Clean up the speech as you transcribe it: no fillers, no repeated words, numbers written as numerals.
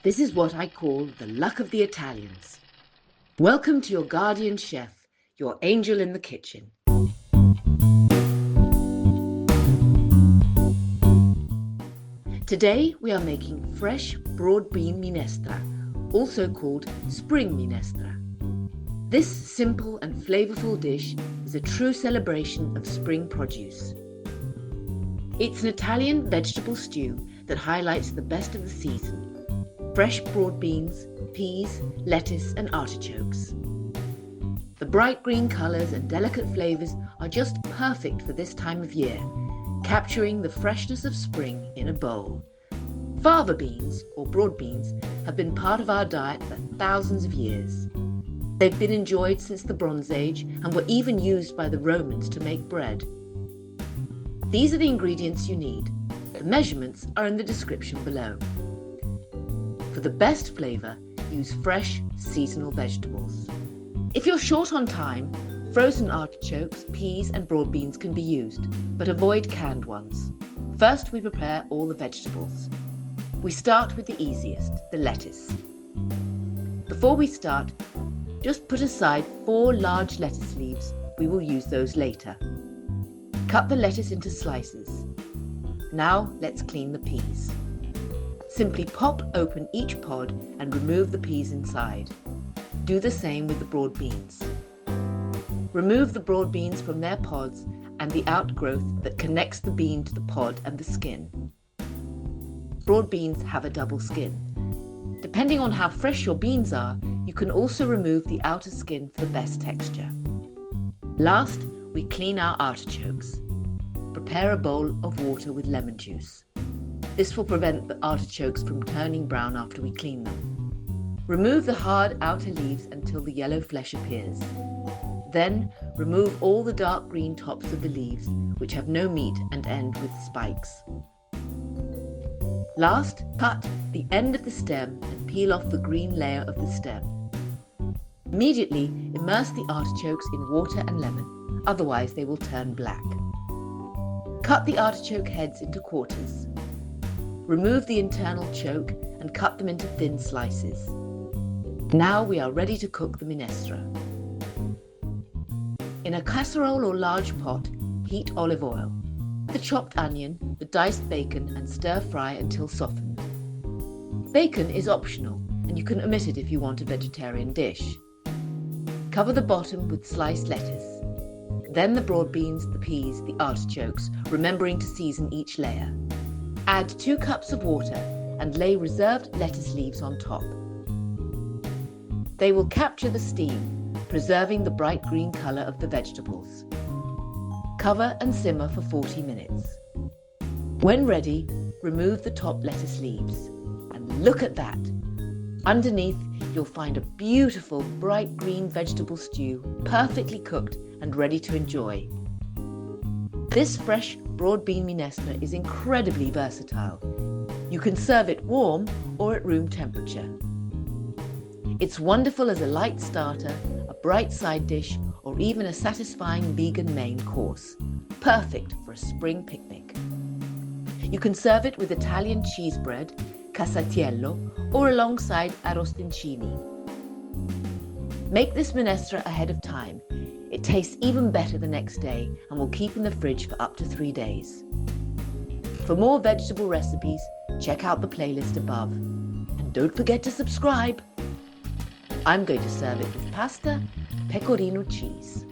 This is what I call the luck of the Italians. Welcome to your guardian chef, your angel in the kitchen. Today we are making fresh broad bean minestra, also called spring minestra. This simple and flavorful dish is a true celebration of spring produce. It's an Italian vegetable stew that highlights the best of the season: fresh broad beans, peas, lettuce and artichokes. The bright green colours and delicate flavours are just perfect for this time of year, capturing the freshness of spring in a bowl. Fava beans, or broad beans, have been part of our diet for thousands of years. They've been enjoyed since the Bronze Age and were even used by the Romans to make bread. These are the ingredients you need. The measurements are in the description below. For the best flavour, use fresh, seasonal vegetables. If you're short on time, frozen artichokes, peas and broad beans can be used, but avoid canned ones. First, we prepare all the vegetables. We start with the easiest, the lettuce. Before we start, just put aside 4 large lettuce leaves. We will use those later. Cut the lettuce into slices. Now let's clean the peas. Simply pop open each pod and remove the peas inside. Do the same with the broad beans. Remove the broad beans from their pods and the outgrowth that connects the bean to the pod and the skin. Broad beans have a double skin. Depending on how fresh your beans are, you can also remove the outer skin for the best texture. Last, we clean our artichokes. Prepare a bowl of water with lemon juice. This will prevent the artichokes from turning brown after we clean them. Remove the hard outer leaves until the yellow flesh appears. Then, remove all the dark green tops of the leaves, which have no meat and end with spikes. Last, cut the end of the stem and peel off the green layer of the stem. Immediately immerse the artichokes in water and lemon, otherwise they will turn black. Cut the artichoke heads into quarters. Remove the internal choke and cut them into thin slices. Now we are ready to cook the minestra. In a casserole or large pot, heat olive oil. The chopped onion, the diced bacon and stir fry until softened. Bacon is optional and you can omit it if you want a vegetarian dish. Cover the bottom with sliced lettuce. Then the broad beans, the peas, the artichokes, remembering to season each layer. Add 2 cups of water and lay reserved lettuce leaves on top. They will capture the steam, preserving the bright green colour of the vegetables. Cover and simmer for 40 minutes. When ready, remove the top lettuce leaves. And look at that! Underneath, you'll find a beautiful bright green vegetable stew, perfectly cooked and ready to enjoy. This fresh broad bean minestra is incredibly versatile. You can serve it warm or at room temperature. It's wonderful as a light starter, a bright side dish, or even a satisfying vegan main course. Perfect for a spring picnic. You can serve it with Italian cheese bread, casatiello, or alongside arrosticini. Make this minestra ahead of time. It tastes even better the next day and will keep in the fridge for up to 3 days. For more vegetable recipes, check out the playlist above. And don't forget to subscribe. I'm going to serve it with pasta, pecorino cheese.